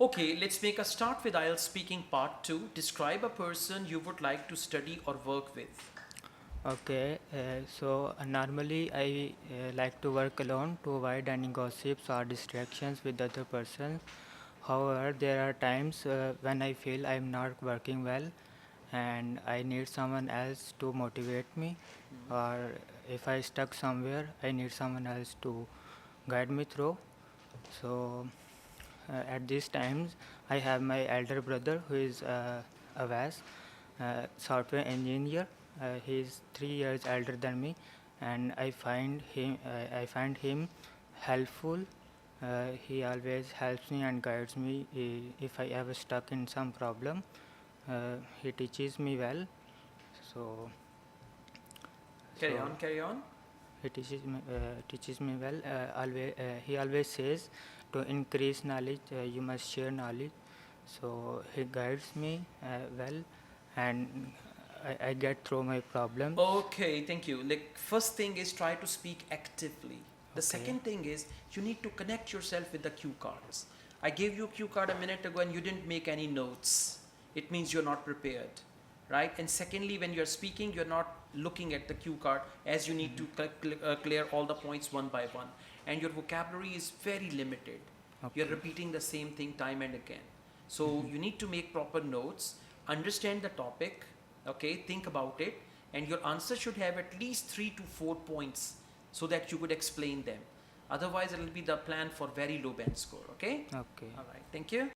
Okay, let's make a start with Ielts speaking part 2. Describe a person you would like to study or work with. Okay, normally I like to work alone to avoid any gossips or distractions with other persons. However, there are times when I feel I'm not working well and I need someone else to motivate me, or if I stuck somewhere, I need someone else to guide me through. So, at these times, I have my elder brother who is a VAS, software engineer. He is 3 years elder than me, and I find him helpful. He always helps me and guides me if I ever stuck in some problem. He teaches me well, so Carry so on, carry on. he teaches me well. He always says to increase knowledge, you must share knowledge. So he guides me well, and I get through my problems. Okay, thank you. Like, first thing is try to speak actively. The Okay. second thing is you need to connect yourself with the cue cards. I gave you a cue card a minute ago and you didn't make any notes. It means you're not prepared, right? And secondly, when you're speaking, you're not looking at the cue card as you need to clear all the points one by one. And your vocabulary is very limited. You're Okay. repeating the same thing time and again. So Mhm. you need to make proper notes, understand the topic, okay, think about it, and your answer should have at least 3 to 4 points so that you could explain them. Otherwise, it will be the plan for very low band score, okay? Okay. All right, thank you.